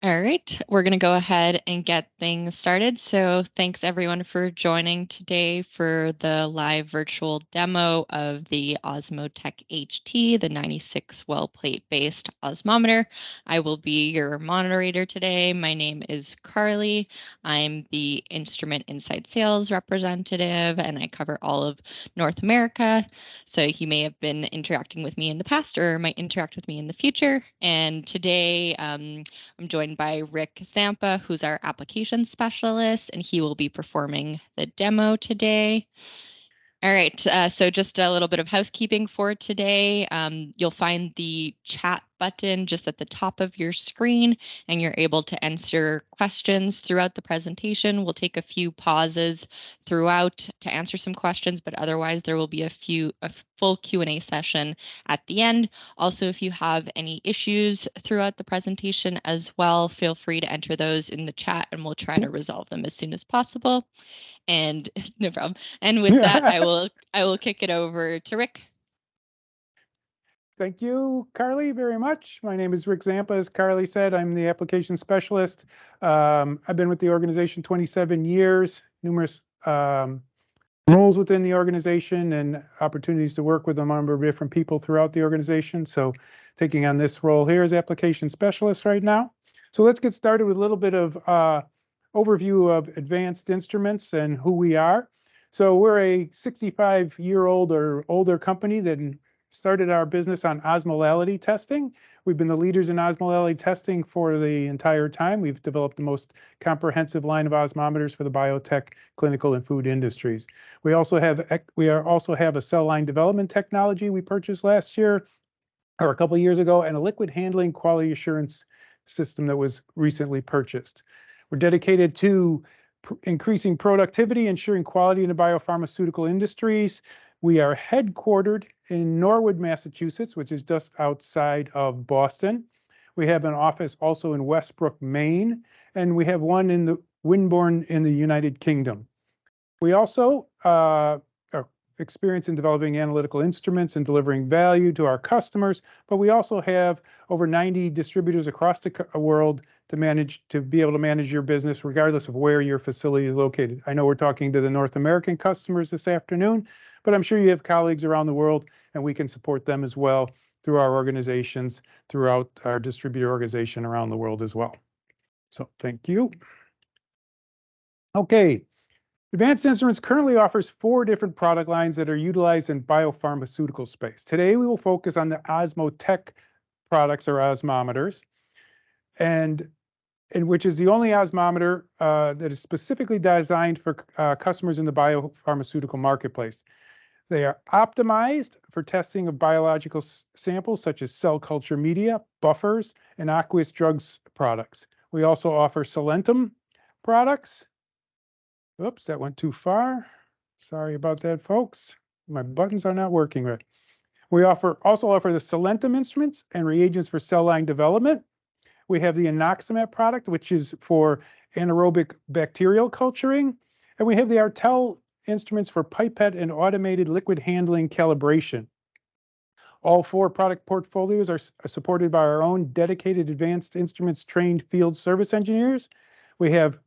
All right, we're going to go ahead and get things started. So thanks everyone for joining today for the live virtual demo of the OsmoTECH HT, the 96 well plate based osmometer. I will be your moderator today. My name is Carly. I'm the Instrument Inside Sales representative and I cover all of North America. So you may have been interacting with me in the past or might interact with me in the future. And today I'm joined by Rick Zampa, who's our application specialist, and he will be performing the demo today. All right, so just a little bit of housekeeping for today. You'll find the chat button just at the top of your screen, and you're able to answer questions throughout the presentation. We'll take a few pauses throughout to answer some questions, but otherwise there will be a full Q&A session at the end. Also, if you have any issues throughout the presentation as well, feel free to enter those in the chat and we'll try to resolve them as soon as possible. And no problem. And with that, I will kick it over to Rick. Thank you, Carly, very much. My name is Rick Zampa. As Carly said, I'm the application specialist. I've been with the organization 27 years, numerous roles within the organization and opportunities to work with a number of different people throughout the organization. So taking on this role here as application specialist right now. So let's get started with a little bit of overview of Advanced Instruments and who we are. So we're a 65-year-old or older company that started our business on osmolality testing. We've been the leaders in osmolality testing for the entire time. We've developed the most comprehensive line of osmometers for the biotech, clinical, and food industries. We also have a cell line development technology we purchased last year, or a couple of years ago, and a liquid handling quality assurance system that was recently purchased. We're dedicated to increasing productivity, ensuring quality in the biopharmaceutical industries. We are headquartered in Norwood, Massachusetts, which is just outside of Boston. We have an office also in Westbrook, Maine, and we have one in the Winborne in the United Kingdom. We also are experienced in developing analytical instruments and delivering value to our customers, but we also have over 90 distributors across the world to be able to manage your business regardless of where your facility is located. I know we're talking to the North American customers this afternoon, but I'm sure you have colleagues around the world and we can support them as well through our organizations, throughout our distributor organization around the world as well. So thank you. Okay. Advanced Instruments currently offers 4 different product lines that are utilized in biopharmaceutical space. Today, we will focus on the OsmoTECH products or osmometers, and which is the only osmometer that is specifically designed for customers in the biopharmaceutical marketplace. They are optimized for testing of biological samples such as cell culture media, buffers, and aqueous drugs products. We also offer Solentum products. Oops, that went too far. Sorry about that, folks. My buttons are not working right. We also offer the Solentum instruments and reagents for cell line development. We have the Inoximet product, which is for anaerobic bacterial culturing. And we have the Artel instruments for pipette and automated liquid handling calibration. All 4 product portfolios are supported by our own dedicated Advanced Instruments trained field service engineers. We have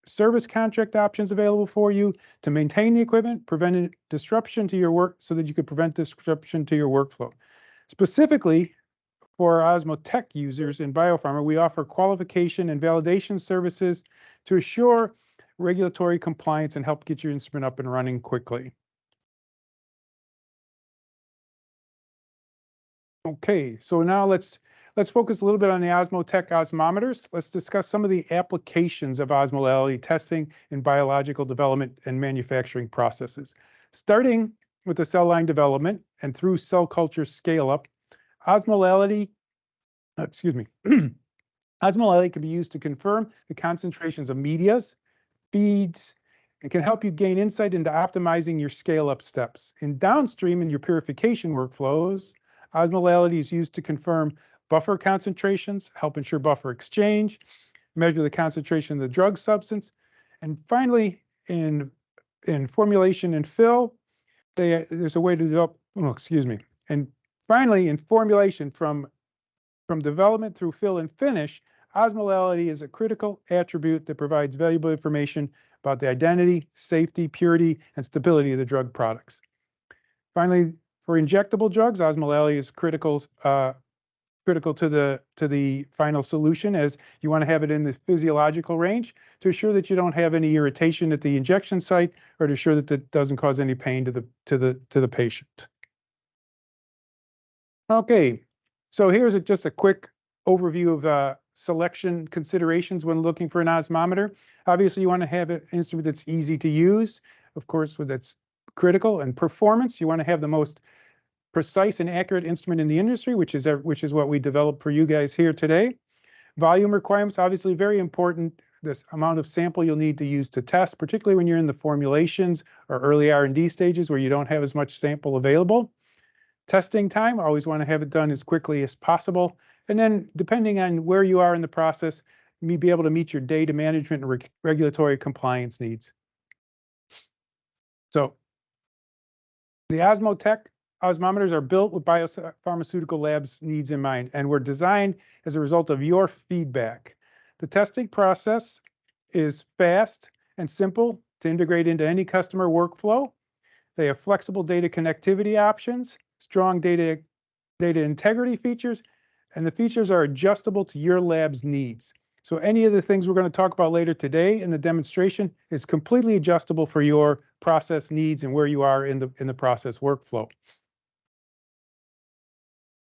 service contract options available for you to maintain the equipment, prevent disruption to your work so that you could prevent disruption to your workflow. Specifically for our OsmoTECH users in biopharma, we offer qualification and validation services to assure regulatory compliance and help get your instrument up and running quickly. Okay, so now let's focus a little bit on the OsmoTECH osmometers. Let's discuss some of the applications of osmolality testing in biological development and manufacturing processes. Starting with the cell line development and through cell culture scale-up, osmolality can be used to confirm the concentrations of medias, feeds. It can help you gain insight into optimizing your scale-up steps. In downstream in your purification workflows, osmolality is used to confirm buffer concentrations, help ensure buffer exchange, measure the concentration of the drug substance, and finally, in formulation and fill, there's a way to develop. And finally, in formulation from development through fill and finish, osmolality is a critical attribute that provides valuable information about the identity, safety, purity, and stability of the drug products. Finally, for injectable drugs, osmolality is critical to the final solution, as you want to have it in the physiological range to ensure that you don't have any irritation at the injection site, or to ensure that it doesn't cause any pain to the patient. Okay, so here's just a quick overview of selection considerations when looking for an osmometer. Obviously, you want to have an instrument that's easy to use, of course, that's critical, and performance. You want to have the most precise and accurate instrument in the industry, which is what we developed for you guys here today. Volume requirements, obviously very important. This amount of sample you'll need to use to test, particularly when you're in the formulations or early R&D stages where you don't have as much sample available. Testing time, always want to have it done as quickly as possible. And then depending on where you are in the process, be able to meet your data management and regulatory compliance needs. So the OsmoTECH osmometers are built with biopharmaceutical labs' needs in mind, and were designed as a result of your feedback. The testing process is fast and simple to integrate into any customer workflow. They have flexible data connectivity options, strong data integrity features, and the features are adjustable to your lab's needs. So any of the things we're going to talk about later today in the demonstration is completely adjustable for your process needs and where you are in the process workflow.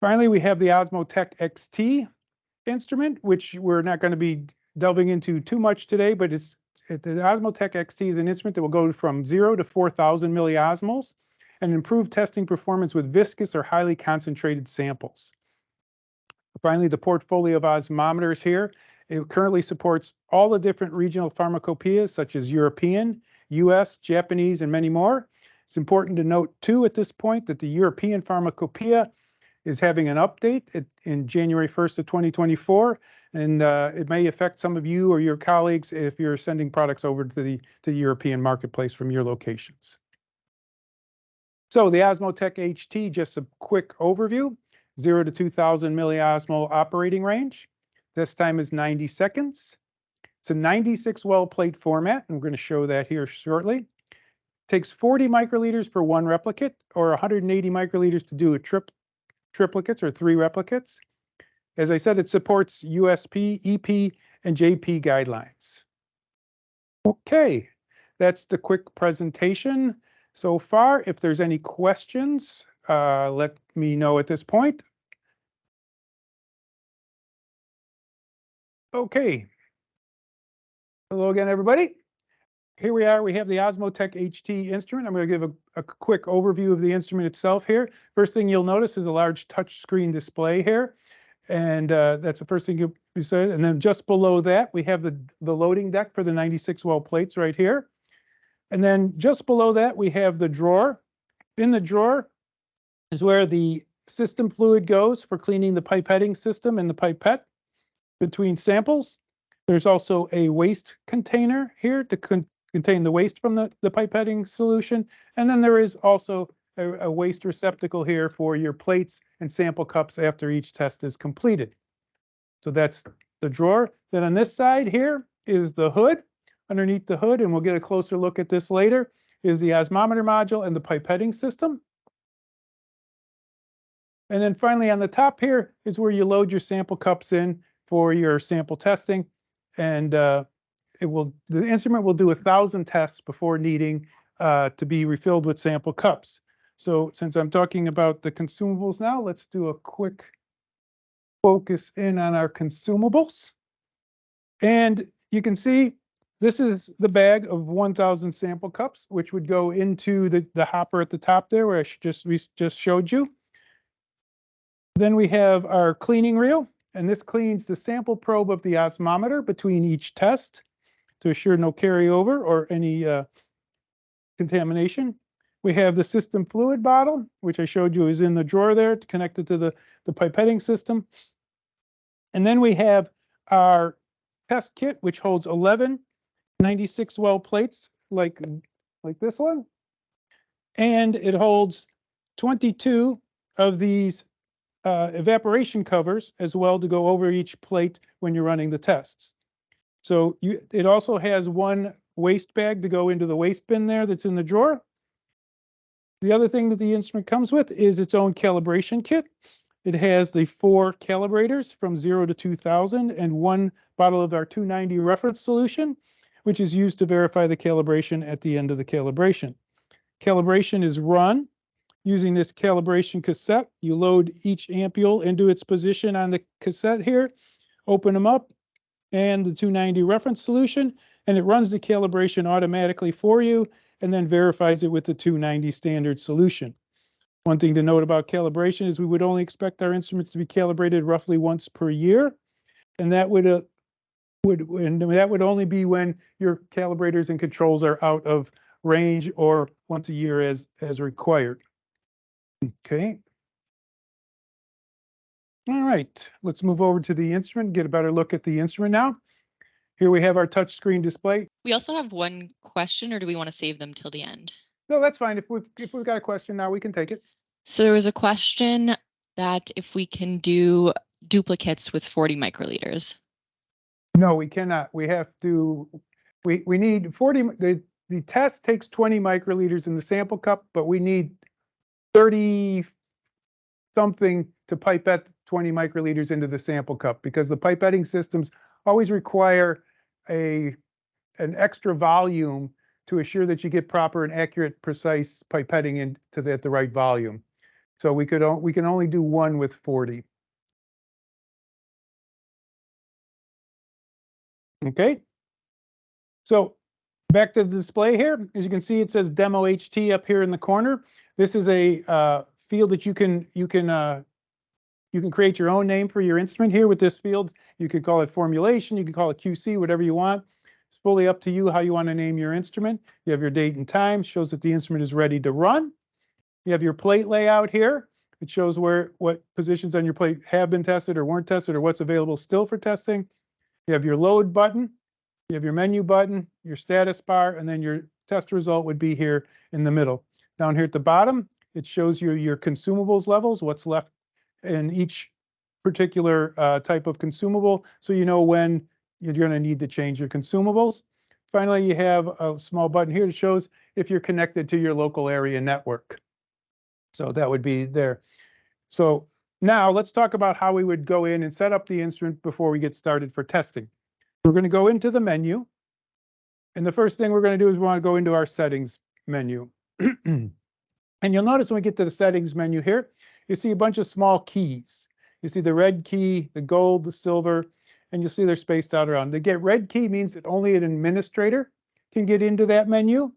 Finally, we have the OsmoTECH XT instrument, which we're not going to be delving into too much today, but the OsmoTECH XT is an instrument that will go from 0 to 4,000 milliosmoles and improve testing performance with viscous or highly concentrated samples. Finally, the portfolio of osmometers here, it currently supports all the different regional pharmacopoeias, such as European, US, Japanese, and many more. It's important to note, too, at this point, that the European pharmacopoeia is having an update in January 1st of 2024, and it may affect some of you or your colleagues if you're sending products over to the European marketplace from your locations. So the OsmoTECH HT, just a quick overview, 0 to 2,000 milliosmol operating range. This time is 90 seconds. It's a 96 well plate format, and we're going to show that here shortly. Takes 40 microliters for one replicate, or 180 microliters to do a triplicates or 3 replicates. As I said, it supports USP, EP, and JP guidelines. Okay, that's the quick presentation so far. If there's any questions, let me know at this point. Okay. Hello again, everybody. Here we are. We have the OsmoTECH HT instrument. I'm going to give a quick overview of the instrument itself here. First thing you'll notice is a large touch screen display here. And that's the first thing you'll be said. And then just below that, we have the loading deck for the 96 well plates right here. And then just below that, we have the drawer. In the drawer is where the system fluid goes for cleaning the pipetting system and the pipette between samples. There's also a waste container here to contain the waste from the pipetting solution. And then there is also a waste receptacle here for your plates and sample cups after each test is completed. So that's the drawer. Then on this side here is the hood. Underneath the hood, and we'll get a closer look at this later, is the osmometer module and the pipetting system. And then finally on the top here is where you load your sample cups in for your sample testing. And the instrument will do 1,000 tests before needing to be refilled with sample cups. So since I'm talking about the consumables now, let's do a quick focus in on our consumables. And you can see this is the bag of 1,000 sample cups, which would go into the hopper at the top there, where we just showed you. Then we have our cleaning reel, and this cleans the sample probe of the osmometer between each test to assure no carryover or any contamination. We have the system fluid bottle, which I showed you is in the drawer there to connect it to the pipetting system. And then we have our test kit, which holds 11 96 well plates like this one. And it holds 22 of these evaporation covers as well to go over each plate when you're running the tests. So it also has one waste bag to go into the waste bin there that's in the drawer. The other thing that the instrument comes with is its own calibration kit. It has the 4 calibrators from 0 to 2000 and 1 bottle of our 290 reference solution, which is used to verify the calibration at the end of the calibration. Calibration is run using this calibration cassette. You load each ampule into its position on the cassette here, open them up, and the 290 reference solution, and it runs the calibration automatically for you and then verifies it with the 290 standard solution. One thing to note about calibration is we would only expect our instruments to be calibrated roughly once per year, and that would only be when your calibrators and controls are out of range or once a year as required. Okay. All right, let's move over to the instrument, get a better look at the instrument now. Here we have our touch screen display. We also have one question, or do we want to save them till the end? No, that's fine. If we've got a question now, we can take it. So there was a question that if we can do duplicates with 40 microliters. No, we cannot. We have to, we need 40, the test takes 20 microliters in the sample cup, but we need 30 something to pipette 20 microliters into the sample cup because the pipetting systems always require an extra volume to assure that you get proper and accurate, precise pipetting into the right volume. So we can only do one with 40. Okay. So back to the display here. As you can see, it says Demo HT up here in the corner. This is a field that you can create your own name for your instrument here with this field. You can call it formulation, you can call it QC, whatever you want. It's fully up to you how you want to name your instrument. You have your date and time, shows that the instrument is ready to run. You have your plate layout here. It shows what positions on your plate have been tested or weren't tested or what's available still for testing. You have your load button, you have your menu button, your status bar, and then your test result would be here in the middle. Down here at the bottom, it shows you your consumables levels, what's left in each particular type of consumable, so you know when you're going to need to change your consumables. Finally, you have a small button here that shows if you're connected to your local area network. So that would be there. So now let's talk about how we would go in and set up the instrument before we get started for testing. We're going to go into the menu. And the first thing we're going to do is we want to go into our settings menu. And you'll notice when we get to the settings menu here, you see a bunch of small keys. You see the red key, the gold, the silver, and you'll see they're spaced out around. The red key means that only an administrator can get into that menu.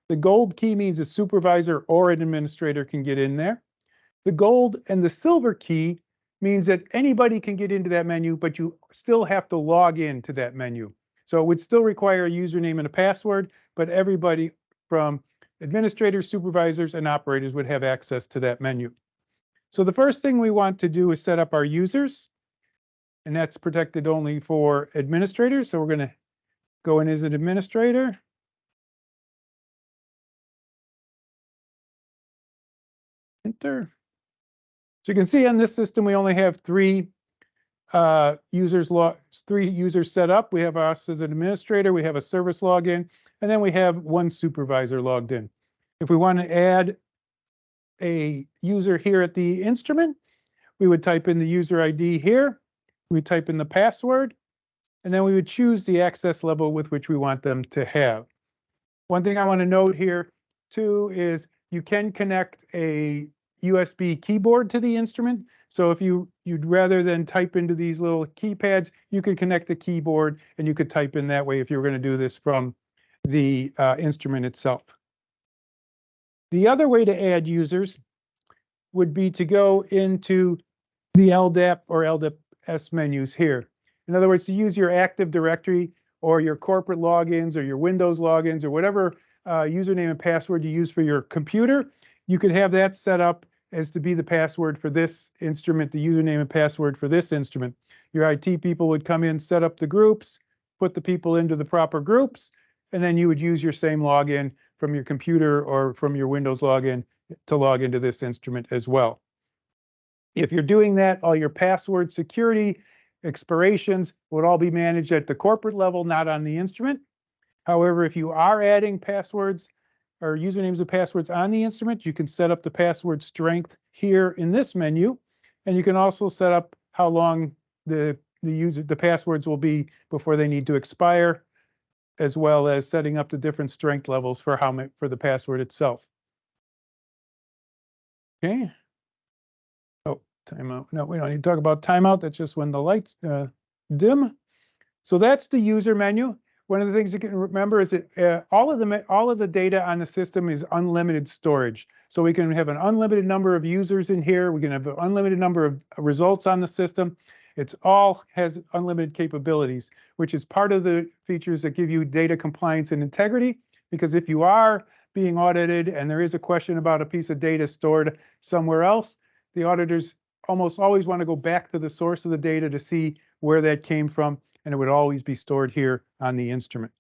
The gold key means a supervisor or an administrator can get in there. The gold and the silver key means that anybody can get into that menu, but you still have to log into that menu. So it would still require a username and a password, but everybody from administrators, supervisors, and operators would have access to that menu. So the first thing we want to do is set up our users, and that's protected only for administrators. So we're going to go in as an administrator. Enter. So you can see on this system, we only have three users set up. We have us as an administrator, we have a service login, and then we have one supervisor logged in. If we want to add a user here at the instrument, we would type in the user ID here, we type in the password, and then we would choose the access level with which we want them to have. One thing I want to note here too is you can connect a USB keyboard to the instrument. So if you'd rather than type into these little keypads, you could connect the keyboard and you could type in that way if you were going to do this from the instrument itself. The other way to add users would be to go into the LDAP or LDAP-S menus here. In other words, to use your Active Directory or your corporate logins or your Windows logins or whatever username and password you use for your computer, you could have that set up as to be the password for this instrument, the username and password for this instrument. Your IT people would come in, set up the groups, put the people into the proper groups, and then you would use your same login from your computer or from your Windows login to log into this instrument as well. If you're doing that, all your password security expirations would all be managed at the corporate level, not on the instrument. However, if you are adding passwords or usernames and passwords on the instrument, you can set up the password strength here in this menu. And you can also set up how long the passwords will be before they need to expire, as well as setting up the different strength levels for for the password itself. Okay. Oh, timeout. No, we don't need to talk about timeout. That's just when the lights dim. So that's the user menu. One of the things you can remember is that all of the data on the system is unlimited storage. So we can have an unlimited number of users in here. We can have an unlimited number of results on the system. It's all has unlimited capabilities, which is part of the features that give you data compliance and integrity. Because if you are being audited and there is a question about a piece of data stored somewhere else, the auditors almost always want to go back to the source of the data to see where that came from, and it would always be stored here on the instrument.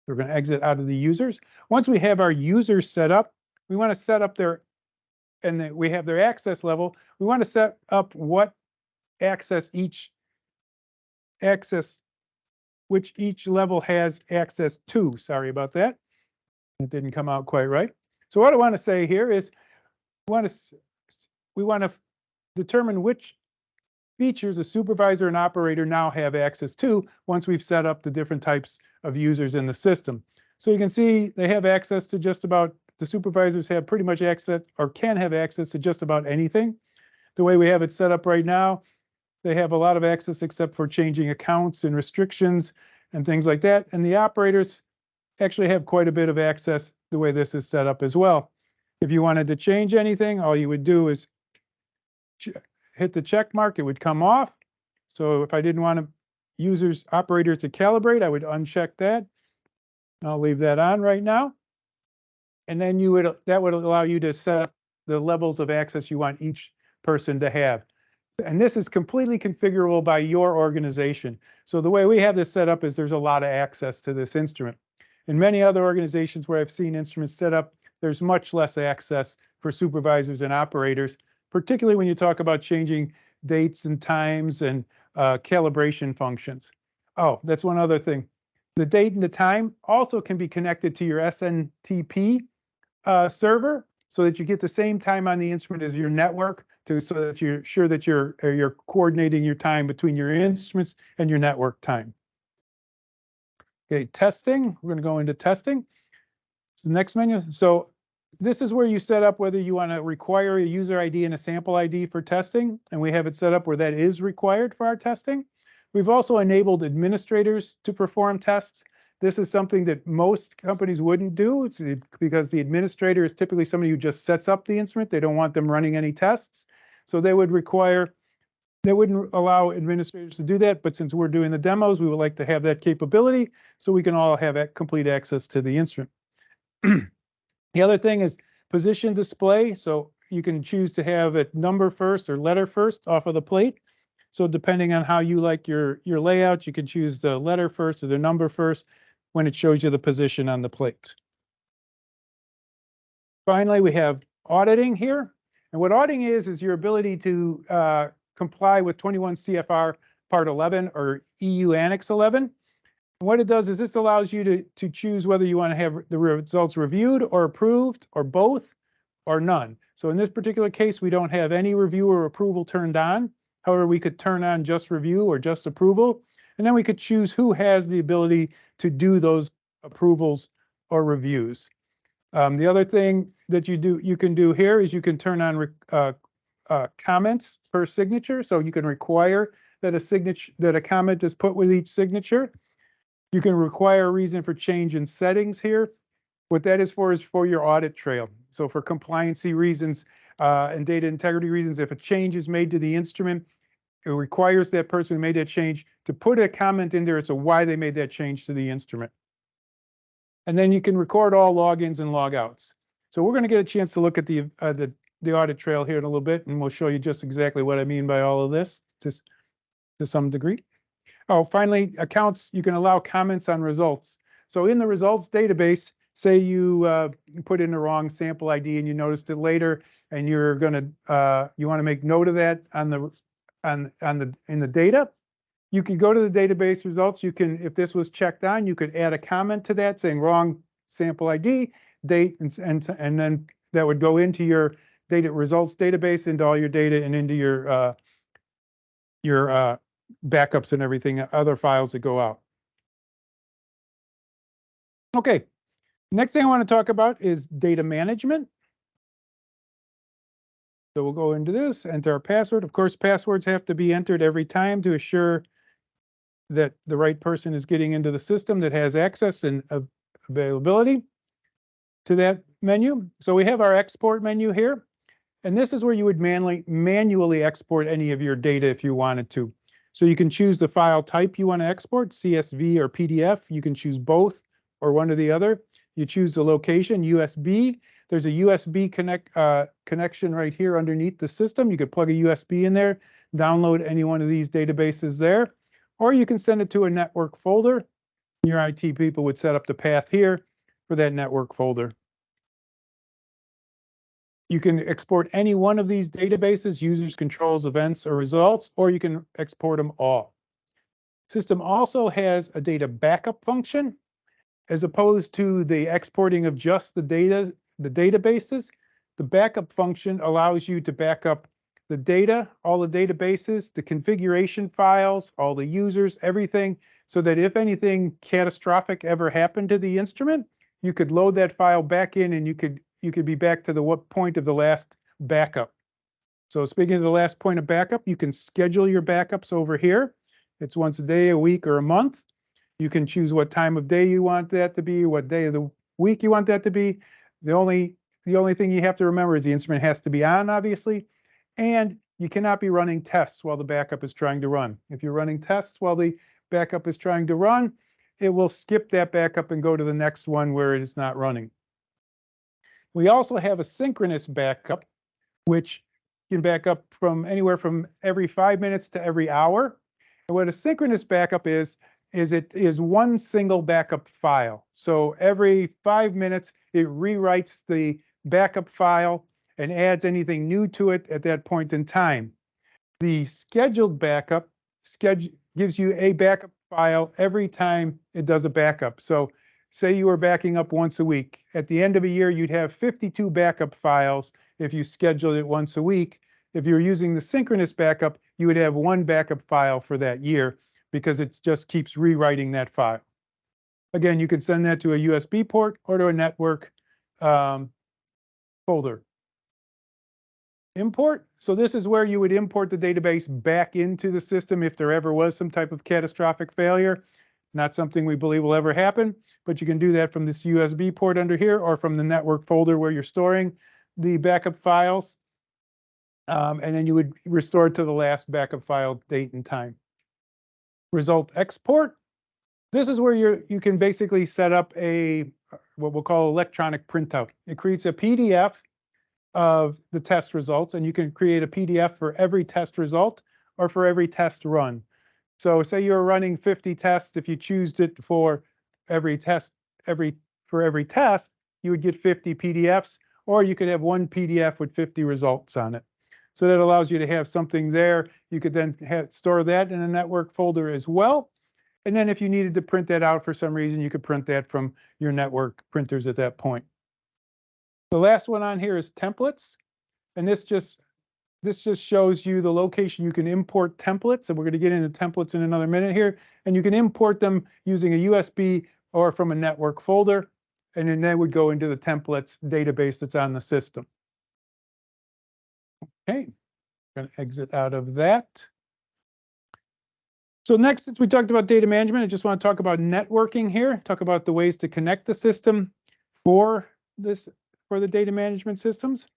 We're going to exit out of the users. Once we have our users set up, we want to set up their, and then we have their access level. We want to set up what which each level has access to. Sorry about that. It didn't come out quite right. So what I want to say here is we want to determine which features a supervisor and operator now have access to once we've set up the different types of users in the system. So you can see they have access to just about, the supervisors have pretty much access or can have access to just about anything. The way we have it set up right now, they have a lot of access except for changing accounts and restrictions and things like that. And the operators actually have quite a bit of access the way this is set up as well. If you wanted to change anything, all you would do is hit the check mark, it would come off. So if I didn't want operators to calibrate, I would uncheck that. I'll leave that on right now. And then that would allow you to set up the levels of access you want each person to have. And this is completely configurable by your organization. So the way we have this set up is there's a lot of access to this instrument. In many other organizations where I've seen instruments set up, there's much less access for supervisors and operators, particularly when you talk about changing dates and times and calibration functions. Oh, that's one other thing. The date and the time also can be connected to your SNTP server so that you get the same time on the instrument as your network, so that you're sure that you're coordinating your time between your instruments and your network time. Okay, testing. We're going to go into testing. It's the next menu. So this is where you set up whether you want to require a user ID and a sample ID for testing, and we have it set up where that is required for our testing. We've also enabled administrators to perform tests. This is something that most companies wouldn't do because the administrator is typically somebody who just sets up the instrument. They don't want them running any tests. So they wouldn't allow administrators to do that. But since we're doing the demos, we would like to have that capability so we can all have complete access to the instrument. The other thing is position display. So you can choose to have it number first or letter first off of the plate. So depending on how you like your layout, you can choose the letter first or the number first when it shows you the position on the plate. Finally, we have auditing here. And what auditing is your ability to comply with 21 CFR Part 11 or EU Annex 11. And what it does is this allows you to choose whether you want to have the results reviewed or approved or both or none. So in this particular case, we don't have any review or approval turned on. However, we could turn on just review or just approval, and then we could choose who has the ability to do those approvals or reviews. The other thing that you can do here is you can turn on comments per signature. So you can require that a comment is put with each signature. You can require a reason for change in settings here. What that is for your audit trail. So for compliancy reasons and data integrity reasons, if a change is made to the instrument, it requires that person who made that change to put a comment in there as to why they made that change to the instrument. And then you can record all logins and logouts. So we're going to get a chance to look at the audit trail here in a little bit, and we'll show you just exactly what I mean by all of this to some degree. Oh, finally, accounts, you can allow comments on results. So in the results database, say you put in the wrong sample ID and you noticed it later, and you're going to you want to make note of that in the data, you can go to the database results. You can, if this was checked on, you could add a comment to that saying wrong sample ID, date, and then that would go into your data results database, into all your data, and into your backups and everything, other files that go out. Okay, next thing I want to talk about is data management. So we'll go into this, enter our password. Of course, passwords have to be entered every time to assure that the right person is getting into the system that has access and availability to that menu. So we have our export menu here, and this is where you would manually export any of your data if you wanted to. So you can choose the file type you want to export, CSV or PDF. You can choose both or one or the other. You choose the location, USB. There's a USB connection right here underneath the system. You could plug a USB in there, download any one of these databases there, or you can send it to a network folder. Your IT people would set up the path here for that network folder. You can export any one of these databases, users, controls, events, or results, or you can export them all. System also has a data backup function. As opposed to the exporting of just the databases, the backup function allows you to back up the data, all the databases, the configuration files, all the users, everything, so that if anything catastrophic ever happened to the instrument, you could load that file back in and you could be back to the point of the last backup. So speaking of the last point of backup, you can schedule your backups over here. It's once a day, a week, or a month. You can choose what time of day you want that to be, what day of the week you want that to be. The only thing you have to remember is the instrument has to be on, obviously, and you cannot be running tests while the backup is trying to run. If you're running tests while the backup is trying to run, it will skip that backup and go to the next one where it is not running. We also have a synchronous backup, which can back up from anywhere from every 5 minutes to every hour. And what a synchronous backup is it is one single backup file. So every 5 minutes, it rewrites the backup file and adds anything new to it at that point in time. The scheduled backup gives you a backup file every time it does a backup. So say you were backing up once a week. At the end of a year, you'd have 52 backup files if you scheduled it once a week. If you're using the synchronous backup, you would have one backup file for that year, because it just keeps rewriting that file. Again, you could send that to a USB port or to a network folder. Import. So this is where you would import the database back into the system if there ever was some type of catastrophic failure. Not something we believe will ever happen, but you can do that from this USB port under here or from the network folder where you're storing the backup files. And then you would restore it to the last backup file date and time. Result export. This is where you can basically set up what we'll call electronic printout. It creates a PDF of the test results, and you can create a PDF for every test result or for every test run. So say you're running 50 tests. If you choose it for every test, you would get 50 PDFs, or you could have one PDF with 50 results on it. So that allows you to have something there. You could then store that in a network folder as well. And then if you needed to print that out for some reason, you could print that from your network printers at that point. The last one on here is templates. And this just shows you the location you can import templates. And we're going to get into templates in another minute here. And you can import them using a USB or from a network folder. And then that would go into the templates database that's on the system. Okay, I'm going to exit out of that. So next, since we talked about data management, I just want to talk about networking here, talk about the ways to connect the system for the data management systems.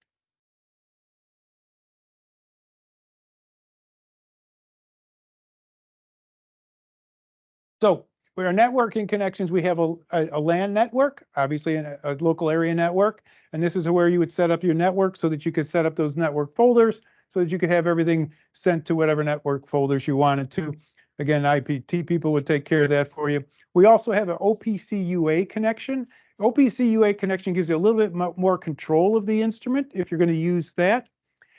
So for our networking connections, we have a LAN network, obviously a local area network. And this is where you would set up your network so that you could set up those network folders so that you could have everything sent to whatever network folders you wanted to. Again, IPT people would take care of that for you. We also have an OPC-UA connection. OPC-UA connection gives you a little bit more control of the instrument if you're going to use that.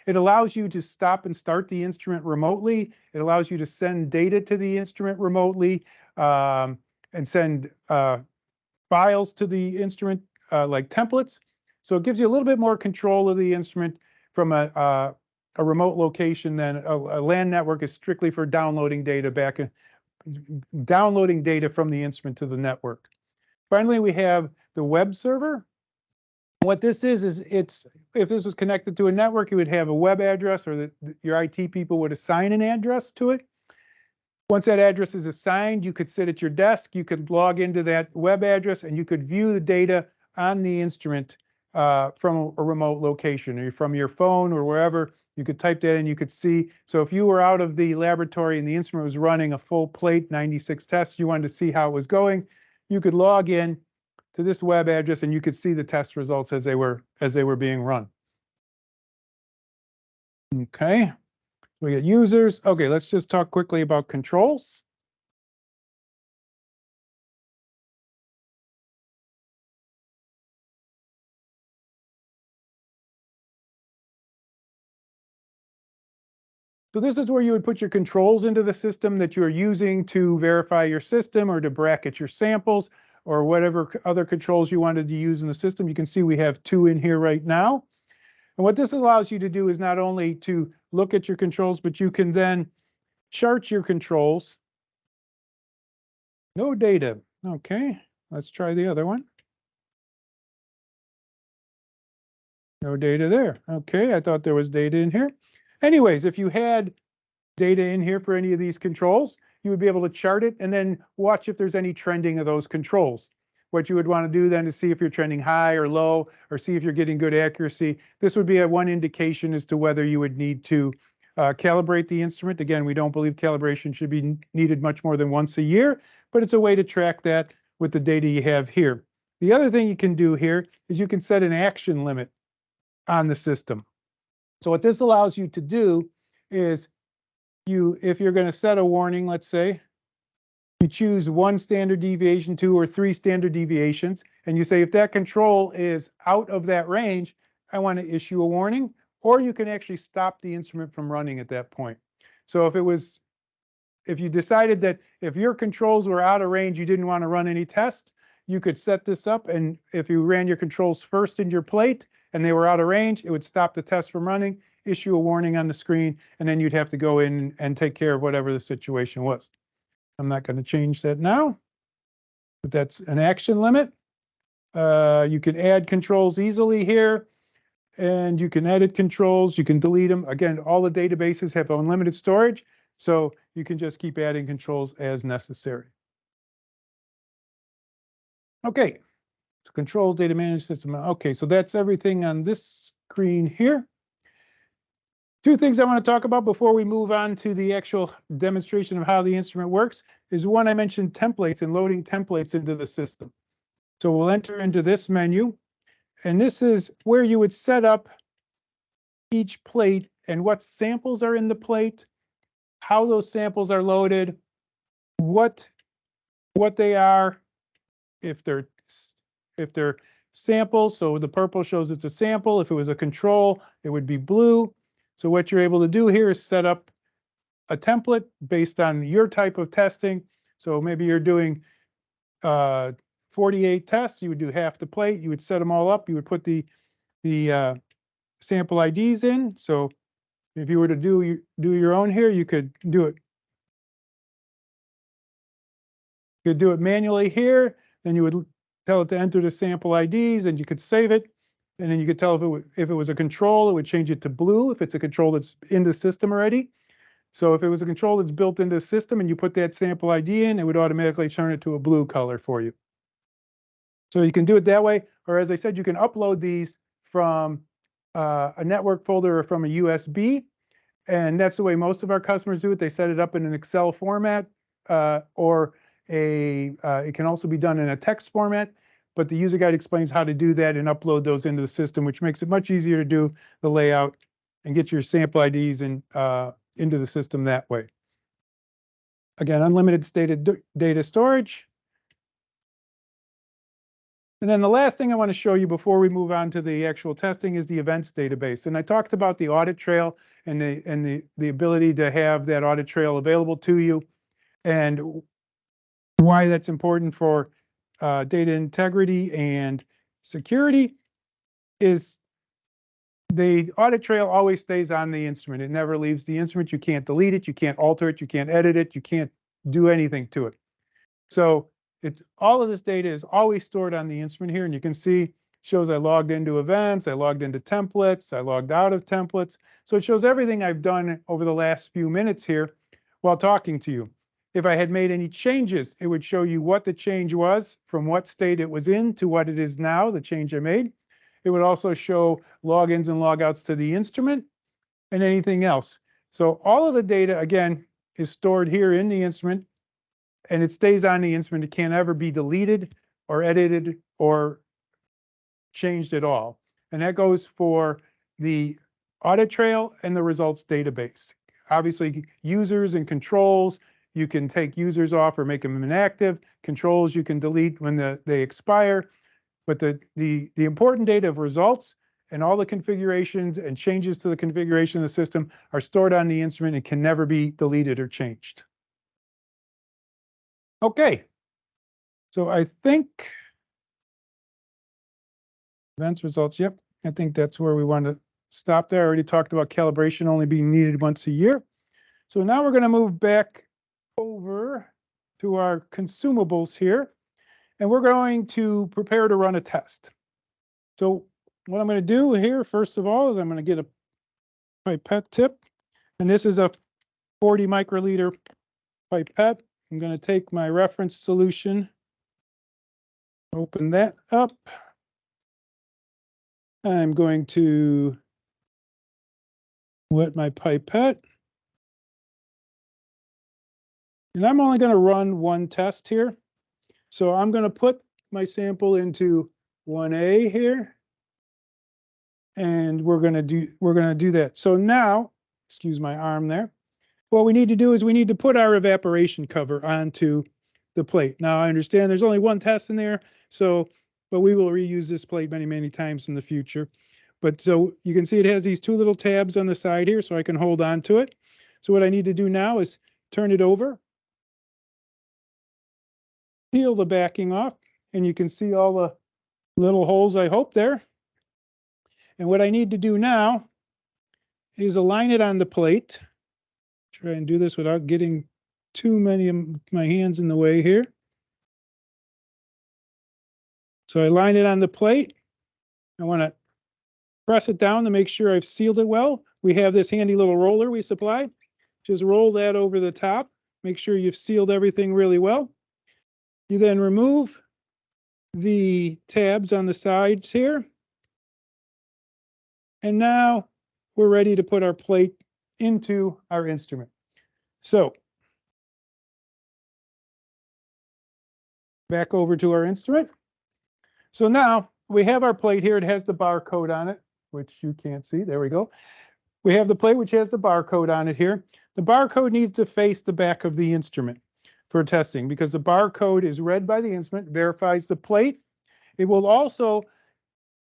It allows you to stop and start the instrument remotely. It allows you to send data to the instrument remotely and send files to the instrument like templates. So it gives you a little bit more control of the instrument from a remote location than a LAN network is strictly for downloading data from the instrument to the network. Finally, we have the web server. What this is it's, if this was connected to a network, you would have a web address, or your IT people would assign an address to it. Once that address is assigned, you could sit at your desk, you could log into that web address, and you could view the data on the instrument from a remote location, or from your phone or wherever. You could type that in, you could see. So if you were out of the laboratory and the instrument was running a full plate 96 tests, you wanted to see how it was going, you could log in to this web address and you could see the test results as they were being run. Okay, we get users. Okay, let's just talk quickly about controls. So this is where you would put your controls into the system that you're using to verify your system or to bracket your samples, or whatever other controls you wanted to use in the system. You can see we have 2 in here right now. And what this allows you to do is not only to look at your controls, but you can then chart your controls. No data. Okay, let's try the other one. No data there. Okay, I thought there was data in here. Anyways, if you had data in here for any of these controls, you would be able to chart it and then watch if there's any trending of those controls. What you would want to do then is see if you're trending high or low, or see if you're getting good accuracy. This would be one indication as to whether you would need to calibrate the instrument. Again, we don't believe calibration should be needed much more than once a year, but it's a way to track that with the data you have here. The other thing you can do here is you can set an action limit on the system. So what this allows you to do is if you're going to set a warning, let's say, you choose 1 standard deviation, 2 or 3 standard deviations, and you say if that control is out of that range, I want to issue a warning, or you can actually stop the instrument from running at that point. So if you decided that if your controls were out of range, you didn't want to run any tests, you could set this up, and if you ran your controls first in your plate and they were out of range, it would stop the test from running, issue a warning on the screen, and then you'd have to go in and take care of whatever the situation was. I'm not going to change that now, but that's an action limit. You can add controls easily here, and you can edit controls. You can delete them. Again, all the databases have unlimited storage, so you can just keep adding controls as necessary. Okay, so controls, data management system. Okay, so that's everything on this screen here. 2 things I want to talk about before we move on to the actual demonstration of how the instrument works is, one, I mentioned templates and loading templates into the system. So we'll enter into this menu, and this is where you would set up each plate and what samples are in the plate, how those samples are loaded, what they are, if they're samples, so the purple shows it's a sample. If it was a control, it would be blue. So what you're able to do here is set up a template based on your type of testing. So maybe you're doing 48 tests, you would do half the plate, you would set them all up, you would put the sample IDs in. So if you were to do your own here, you could do it. You could do it manually here, then you would tell it to enter the sample IDs, and you could save it. And then you could tell if it was a control, it would change it to blue if it's a control that's in the system already. So if it was a control that's built into the system and you put that sample ID in, it would automatically turn it to a blue color for you. So you can do it that way, or as I said, you can upload these from a network folder or from a USB, and that's the way most of our customers do it. They set it up in an Excel format, or it can also be done in a text format. But the user guide explains how to do that and upload those into the system, which makes it much easier to do the layout and get your sample IDs into the system that way. Again, unlimited data storage. And then the last thing I want to show you before we move on to the actual testing is the events database. And I talked about the audit trail and the ability to have that audit trail available to you, and why that's important for data integrity and security is the audit trail always stays on the instrument. It never leaves the instrument. You can't delete it. You can't alter it. You can't edit it. You can't do anything to it. So all of this data is always stored on the instrument here. And you can see shows I logged into events, I logged into templates, I logged out of templates. So it shows everything I've done over the last few minutes here while talking to you. If I had made any changes, it would show you what the change was, from what state it was in to what it is now, the change I made. It would also show logins and logouts to the instrument and anything else. So all of the data, again, is stored here in the instrument, and it stays on the instrument. It can't ever be deleted or edited or changed at all. And that goes for the audit trail and the results database. Obviously, users and controls, you can take users off or make them inactive. Controls you can delete when they expire. But the important data of results and all the configurations and changes to the configuration of the system are stored on the instrument and can never be deleted or changed. Okay, so I think events results, yep, I think that's where we want to stop there. I already talked about calibration only being needed once a year. So now we're going to move back over to our consumables here, and we're going to prepare to run a test. So what I'm going to do here, first of all, is I'm going to get a pipette tip, and this is a 40 microliter pipette. I'm going to take my reference solution, open that up. I'm going to wet my pipette. And I'm only going to run one test here. So I'm going to put my sample into 1A here. And we're going to do that. So now, excuse my arm there. What we need to do is we need to put our evaporation cover onto the plate. Now I understand there's only one test in there, but we will reuse this plate many, many times in the future. But so you can see it has these two little tabs on the side here, so I can hold on to it. So what I need to do now is turn it over, peel the backing off, and you can see all the little holes, I hope, there. And what I need to do now is align it on the plate. Try and do this without getting too many of my hands in the way here. So I line it on the plate. I want to press it down to make sure I've sealed it well. We have this handy little roller we supply. Just roll that over the top. Make sure you've sealed everything really well. You then remove the tabs on the sides here. And now we're ready to put our plate into our instrument. So back over to our instrument. So now we have our plate here. It has the barcode on it, which you can't see. There we go. We have the plate which has the barcode on it here. The barcode needs to face the back of the instrument for testing because the barcode is read by the instrument, verifies the plate. It will also,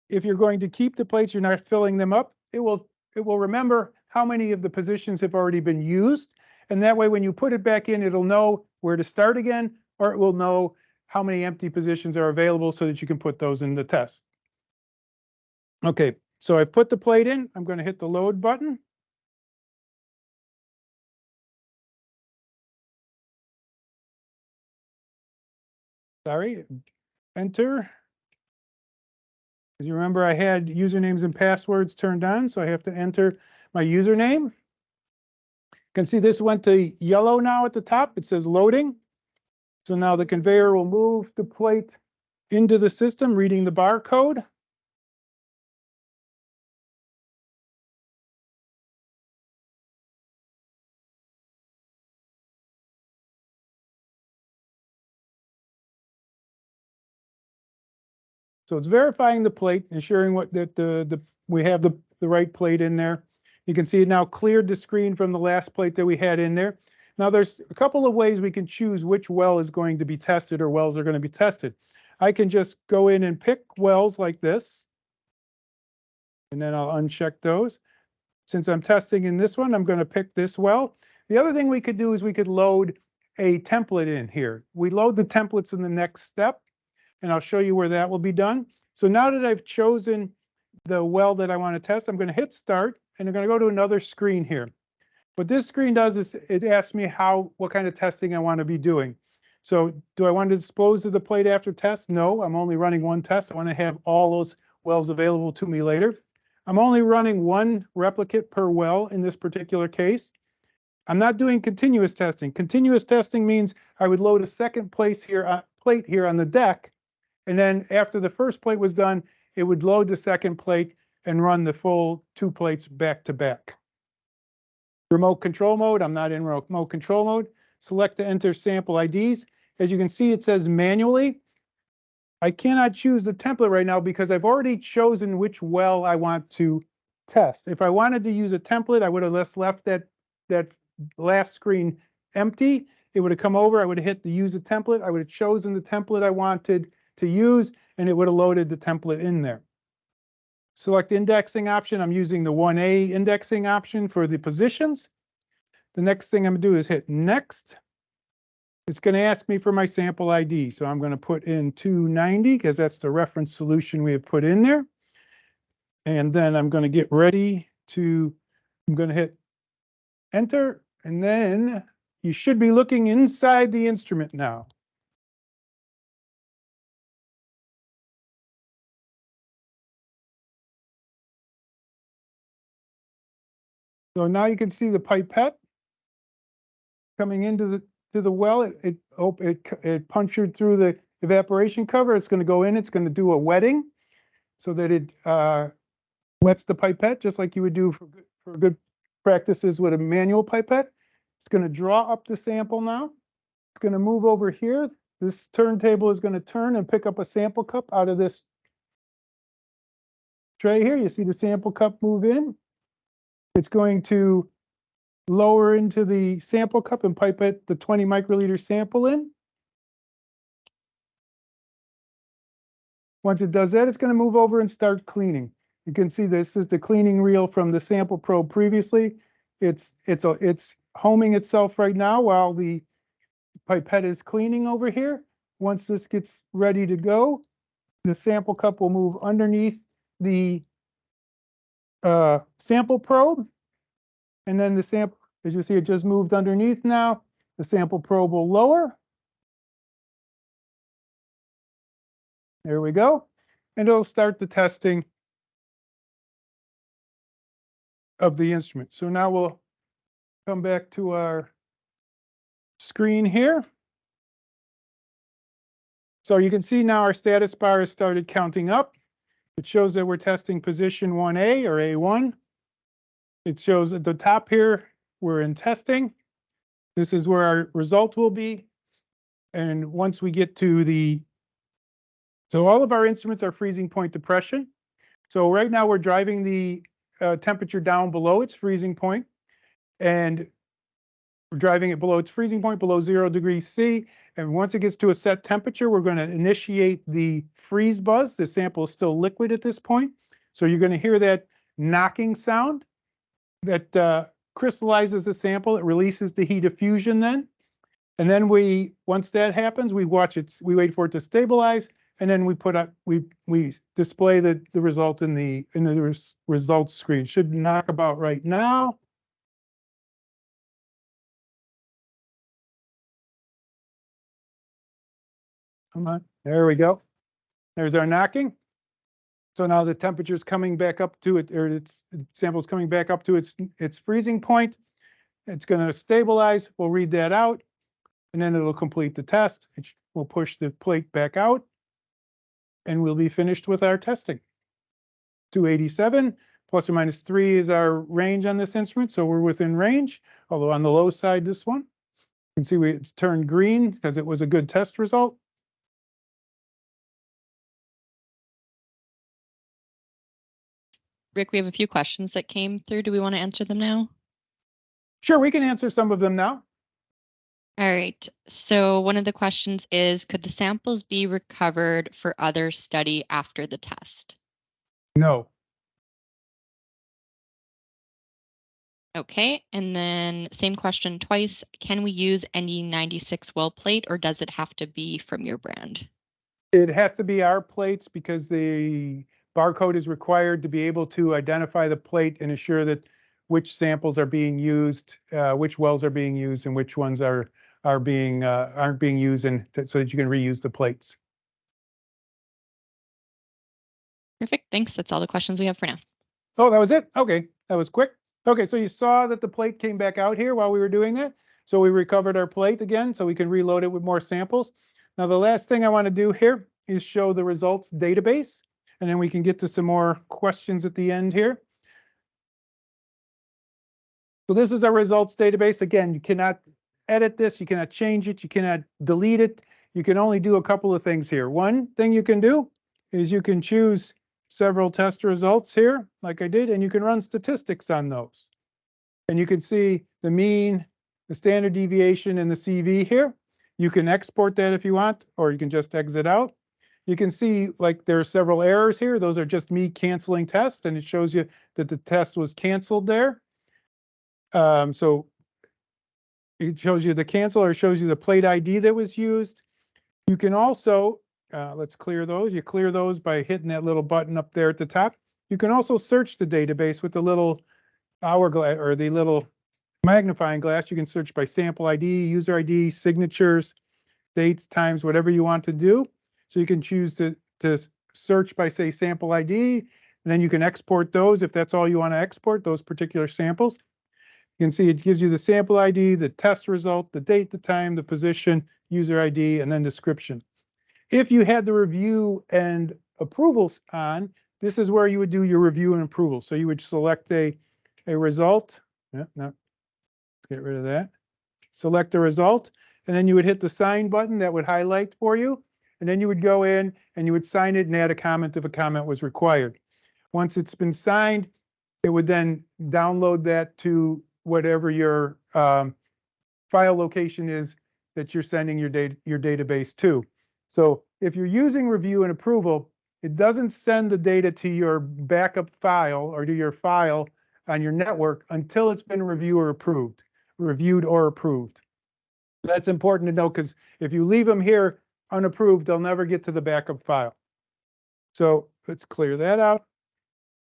if you're going to keep the plates, you're not filling them up, it will remember how many of the positions have already been used. And that way, when you put it back in, it'll know where to start again, or it will know how many empty positions are available so that you can put those in the test. Okay, so I put the plate in. I'm going to hit the load button. Sorry, enter. As you remember, I had usernames and passwords turned on, so I have to enter my username. You can see this went to yellow now at the top. It says loading. So now the conveyor will move the plate into the system, reading the barcode. So it's verifying the plate, ensuring that we have the right plate in there. You can see it now cleared the screen from the last plate that we had in there. Now there's a couple of ways we can choose which well is going to be tested or wells are going to be tested. I can just go in and pick wells like this. And then I'll uncheck those. Since I'm testing in this one, I'm going to pick this well. The other thing we could do is we could load a template in here. We load the templates in the next step, and I'll show you where that will be done. So now that I've chosen the well that I want to test, I'm going to hit start, and I'm going to go to another screen here. What this screen does is it asks me what kind of testing I want to be doing. So do I want to dispose of the plate after test? No, I'm only running one test. I want to have all those wells available to me later. I'm only running one replicate per well in this particular case. I'm not doing continuous testing. Continuous testing means I would load a second plate here on the deck, and then after the first plate was done, it would load the second plate and run the full 2 plates back to back. Remote control mode, I'm not in remote control mode. Select to enter sample IDs. As you can see, it says manually. I cannot choose the template right now because I've already chosen which well I want to test. If I wanted to use a template, I would have just left that last screen empty. It would have come over, I would have hit the use a template, I would have chosen the template I wanted to use, and it would have loaded the template in there. Select indexing option. I'm using the 1A indexing option for the positions. The next thing I'm going to do is hit next. It's going to ask me for my sample ID. So I'm going to put in 290 because that's the reference solution we have put in there. And then I'm going to get ready to, I'm going to hit enter. And then you should be looking inside the instrument now. So now you can see the pipette coming into the well. It punctured through the evaporation cover. It's going to go in. It's going to do a wetting so that it wets the pipette just like you would do for good practices with a manual pipette. It's going to draw up the sample now. It's going to move over here. This turntable is going to turn and pick up a sample cup out of this tray here. You see the sample cup move in. It's going to lower into the sample cup and pipette the 20 microliter sample in. Once it does that, it's going to move over and start cleaning. You can see this is the cleaning reel from the sample probe previously. It's homing itself right now while the pipette is cleaning over here. Once this gets ready to go, the sample cup will move underneath the sample probe, and then the sample, as you see, it just moved underneath now. The sample probe will lower. There we go. And it'll start the testing of the instrument. So now we'll come back to our screen here. So you can see now our status bar has started counting up. It shows that we're testing position 1A or A1. It shows at the top here, we're in testing. This is where our result will be. And once we get to so all of our instruments are freezing point depression. So right now we're driving the temperature down below its freezing point. And we're driving it below its freezing point, below 0 degrees C. And once it gets to a set temperature, we're going to initiate the freeze buzz. The sample is still liquid at this point. So you're going to hear that knocking sound that crystallizes the sample. It releases the heat of fusion then. And then once that happens, we wait for it to stabilize. And then we display the result in the results screen. Should knock about right now. Come on, there we go. There's our knocking. So now the temperature is coming back up to it, or its sample's coming back up to its freezing point. It's going to stabilize. We'll read that out, and then it'll complete the test. We'll push the plate back out, and we'll be finished with our testing. 287 plus or minus 3 is our range on this instrument, so we're within range. Although on the low side, this one, you can see it's turned green because it was a good test result. Rick, we have a few questions that came through. Do we want to answer them now? Sure, we can answer some of them now. All right. So one of the questions is, could the samples be recovered for other study after the test? No. Okay. And then same question twice. Can we use any 96 well plate, or does it have to be from your brand? It has to be our plates because the barcode is required to be able to identify the plate and assure that which samples are being used, which wells are being used, and which ones aren't being used, and so that you can reuse the plates. Perfect. Thanks. That's all the questions we have for now. Oh, that was it? Okay, that was quick. Okay, so you saw that the plate came back out here while we were doing that. So we recovered our plate again so we can reload it with more samples. Now, the last thing I want to do here is show the results database, and then we can get to some more questions at the end here. So this is our results database. Again, you cannot edit this, you cannot change it, you cannot delete it. You can only do a couple of things here. One thing you can do is you can choose several test results here, like I did, and you can run statistics on those. And you can see the mean, the standard deviation, and the CV here. You can export that if you want, or you can just exit out. You can see like there are several errors here. Those are just me canceling tests, and it shows you that the test was canceled there. So it shows you the cancel, or it shows you the plate ID that was used. You can also, let's clear those. You clear those by hitting that little button up there at the top. You can also search the database with the little hourglass or the little magnifying glass. You can search by sample ID, user ID, signatures, dates, times, whatever you want to do. So you can choose to search by, say, sample ID, and then you can export those if that's all you want to export, those particular samples. You can see it gives you the sample ID, the test result, the date, the time, the position, user ID, and then description. If you had the review and approvals on, this is where you would do your review and approval. So you would select a result. Yeah, no, let's get rid of that. Select the result, and then you would hit the sign button that would highlight for you. And then you would go in and you would sign it and add a comment if a comment was required. Once it's been signed, it would then download that to whatever your file location is that you're sending your database to. So if you're using review and approval, it doesn't send the data to your backup file or to your file on your network until it's been reviewed or approved. That's important to know, because if you leave them here unapproved, they'll never get to the backup file. So let's clear that out.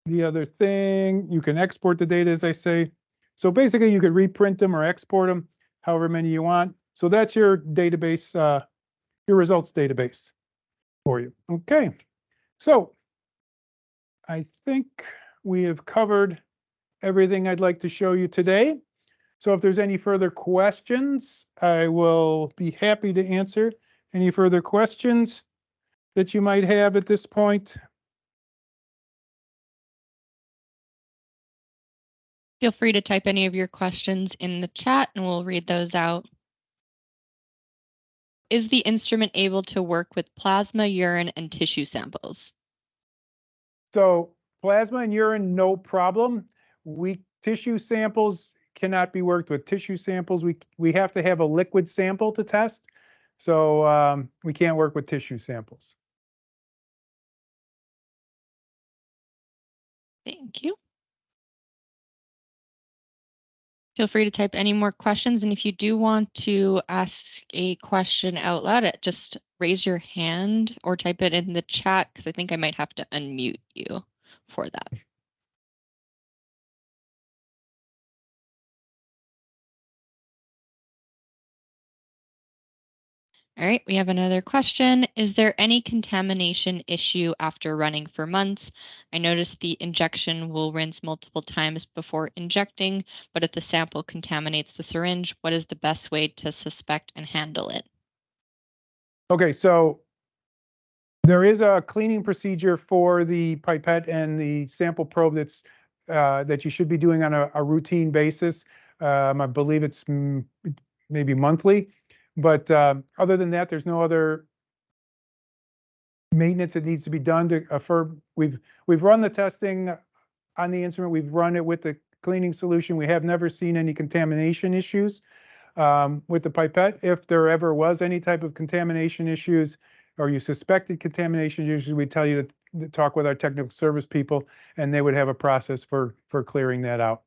The other thing, you can export the data, as I say. So basically, you could reprint them or export them, however many you want. So that's your database, your results database for you. Okay, so I think we have covered everything I'd like to show you today. So if there's any further questions, I will be happy to answer any further questions that you might have at this point. Feel free to type any of your questions in the chat and we'll read those out. Is the instrument able to work with plasma, urine, and tissue samples? So plasma and urine, no problem. Tissue samples cannot be worked with. Tissue samples, we have to have a liquid sample to test. So we can't work with tissue samples. Thank you. Feel free to type any more questions. And if you do want to ask a question out loud, just raise your hand or type it in the chat, because I think I might have to unmute you for that. All right, we have another question. Is there any contamination issue after running for months? I noticed the injection will rinse multiple times before injecting, but if the sample contaminates the syringe, what is the best way to suspect and handle it? Okay, so there is a cleaning procedure for the pipette and the sample probe that you should be doing on a routine basis. I believe it's maybe monthly. But other than that, there's no other maintenance that needs to be done to we've run the testing on the instrument. We've run it with the cleaning solution. We have never seen any contamination issues. with the pipette. If there ever was any type of contamination issues or you suspected contamination issues, we tell you to talk with our technical service people, and they would have a process for clearing that out.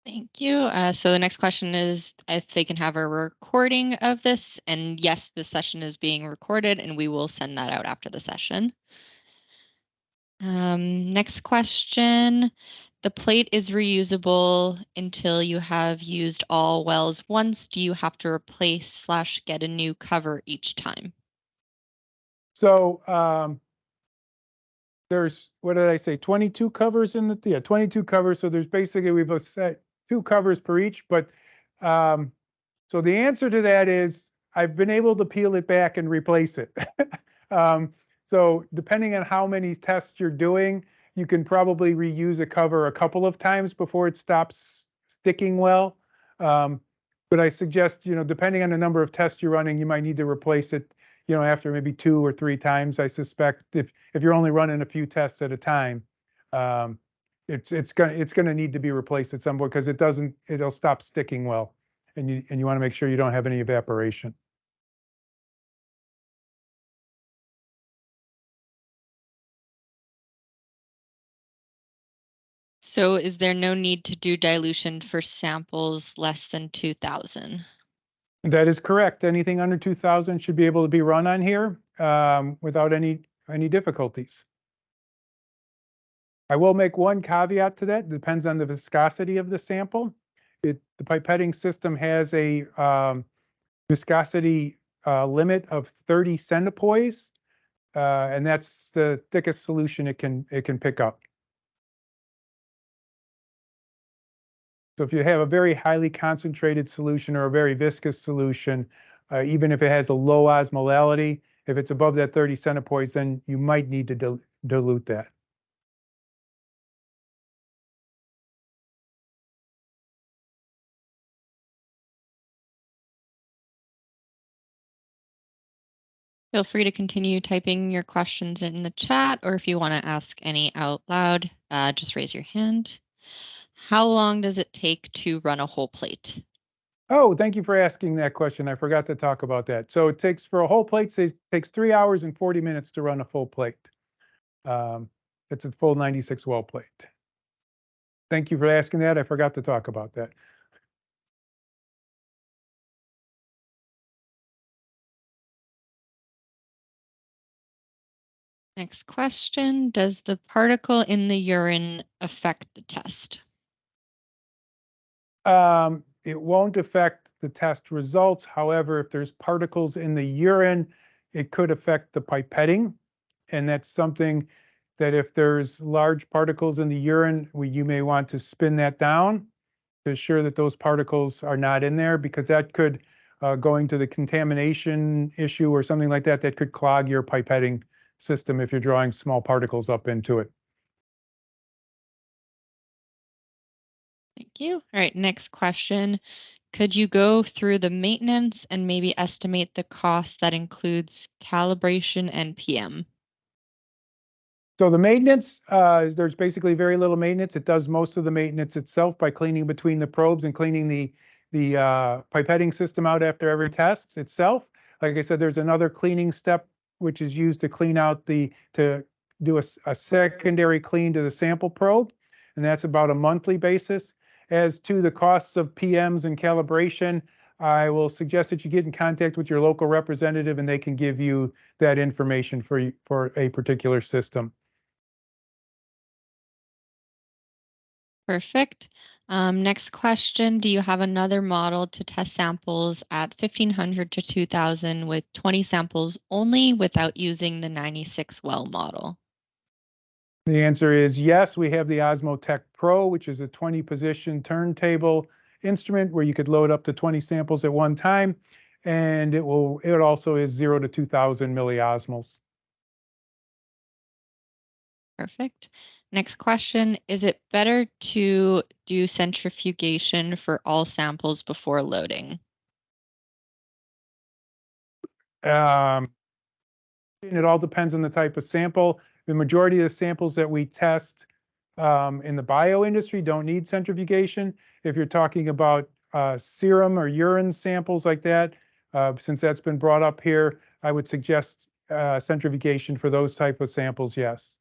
Thank you. So the next question is if they can have a recording of this. And yes, this session is being recorded, and we will send that out after the session. Next question. The plate is reusable until you have used all wells once. Do you have to replace / get a new cover each time? So there's, what did I say, 22 covers in the, yeah, 22 covers. So there's basically, we've set 2 covers per each. But so the answer to that is I've been able to peel it back and replace it. So depending on how many tests you're doing, you can probably reuse a cover a couple of times before it stops sticking well. But I suggest, depending on the number of tests you're running, you might need to replace it, after maybe 2 or 3 times. I suspect if you're only running a few tests at a time, it's gonna need to be replaced at some point because it'll stop sticking well, and you want to make sure you don't have any evaporation. So is there no need to do dilution for samples less than 2,000? That is correct. Anything under 2,000 should be able to be run on here without any difficulties. I will make one caveat to that. It depends on the viscosity of the sample. The pipetting system has a viscosity limit of 30 centipoise, and that's the thickest solution it can pick up. So if you have a very highly concentrated solution or a very viscous solution, even if it has a low osmolality, if it's above that 30 centipoise, then you might need to dilute that. Feel free to continue typing your questions in the chat, or if you want to ask any out loud, just raise your hand. How long does it take to run a whole plate? Oh, thank you for asking that question. I forgot to talk about that. So it takes, for a whole plate, it takes 3 hours and 40 minutes to run a full plate. It's a full 96 well plate. Thank you for asking that. I forgot to talk about that. Next question, does the particle in the urine affect the test? It won't affect the test results. However, if there's particles in the urine, it could affect the pipetting. And that's something that if there's large particles in the urine, you may want to spin that down to ensure that those particles are not in there, because that could, going to the contamination issue or something like that, that could clog your pipetting system if you're drawing small particles up into it. Thank you. All right, next question. Could you go through the maintenance and maybe estimate the cost that includes calibration and PM? So the maintenance, there's basically very little maintenance. It does most of the maintenance itself by cleaning between the probes and cleaning the pipetting system out after every test itself. Like I said, there's another cleaning step which is used to clean out to do a secondary clean to the sample probe, and that's about a monthly basis. As to the costs of PMs and calibration, I will suggest that you get in contact with your local representative and they can give you that information for a particular system. Perfect. Next question, do you have another model to test samples at 1,500 to 2,000 with 20 samples only without using the 96 well model? The answer is yes. We have the OsmoTECH Pro, which is a 20-position turntable instrument where you could load up to 20 samples at one time, and it also is 0 to 2,000 milliosmoles. Perfect. Next question, is it better to do centrifugation for all samples before loading? It all depends on the type of sample. The majority of the samples that we test in the bio industry don't need centrifugation. If you're talking about serum or urine samples like that, since that's been brought up here, I would suggest centrifugation for those type of samples, yes.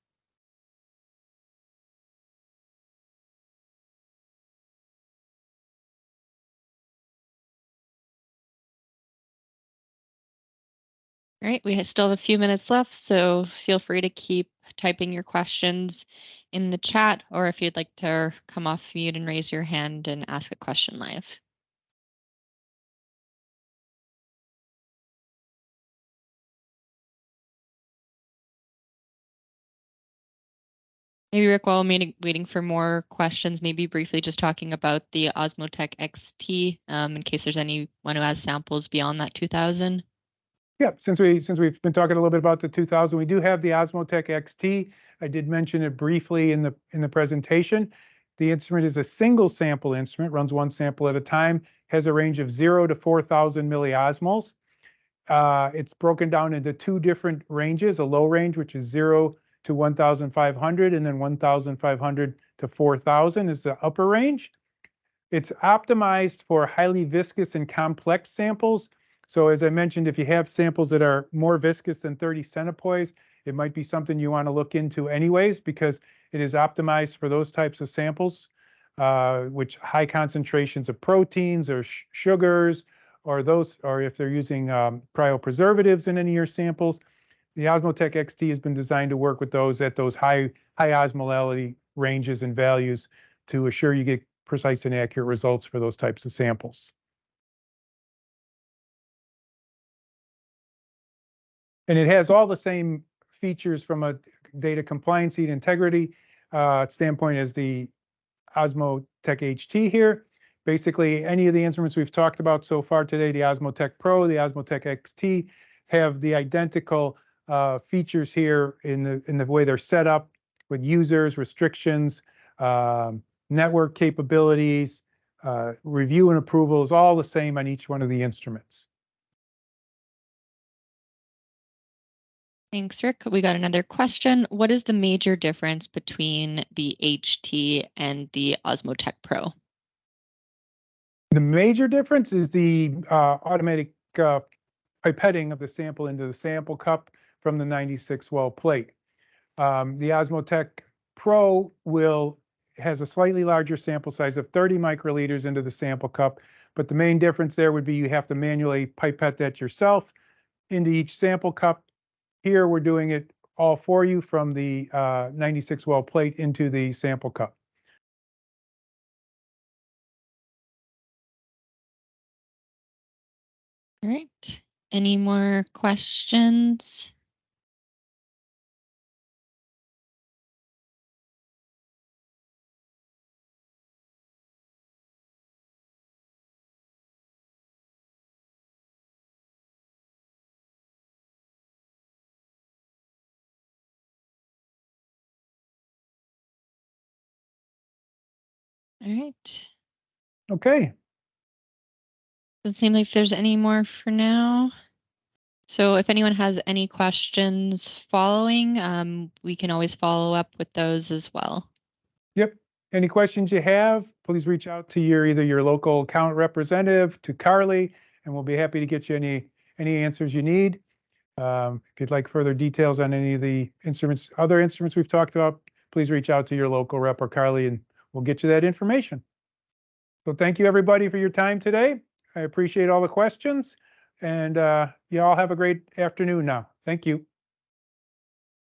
All right, we still have a few minutes left, so feel free to keep typing your questions in the chat, or if you'd like to come off mute and raise your hand and ask a question live. Maybe Rick, while waiting for more questions, maybe briefly just talking about the OsmoTECH XT, in case there's anyone who has samples beyond that 2000. Yeah, since we've been talking a little bit about the 2000, we do have the OsmoTECH XT. I did mention it briefly in the presentation. The instrument is a single sample instrument, runs one sample at a time, has a range of 0 to 4,000 milliosmoles. It's broken down into two different ranges, a low range, which is 0 to 1,500, and then 1,500 to 4,000 is the upper range. It's optimized for highly viscous and complex samples. So as I mentioned, if you have samples that are more viscous than 30 centipoise, it might be something you want to look into anyways, because it is optimized for those types of samples, which high concentrations of proteins or sugars, or if they're using cryopreservatives in any of your samples. The OsmoTECH XT has been designed to work with those at those high osmolality ranges and values to assure you get precise and accurate results for those types of samples. And it has all the same features from a data compliance and integrity standpoint as the OsmoTECH HT here. Basically, any of the instruments we've talked about so far today, the OsmoTECH Pro, the OsmoTECH XT, have the identical features here in the way they're set up, with users, restrictions, network capabilities, review and approvals, all the same on each one of the instruments. Thanks, Rick. We got another question. What is the major difference between the HT and the OsmoTECH Pro? The major difference is the automatic pipetting of the sample into the sample cup from the 96 well plate. The OsmoTECH Pro has a slightly larger sample size of 30 microliters into the sample cup, but the main difference there would be you have to manually pipette that yourself into each sample cup. Here we're doing it all for you from the 96 well plate into the sample cup. All right. Any more questions? All right. Okay. Doesn't seem like there's any more for now. So if anyone has any questions following, we can always follow up with those as well. Yep. Any questions you have, please reach out to either your local account representative, to Carly, and we'll be happy to get you any answers you need. If you'd like further details on any of the other instruments we've talked about, please reach out to your local rep or Carly, and we'll get you that information. So thank you, everybody, for your time today. I appreciate all the questions, and you all have a great afternoon now. Thank you.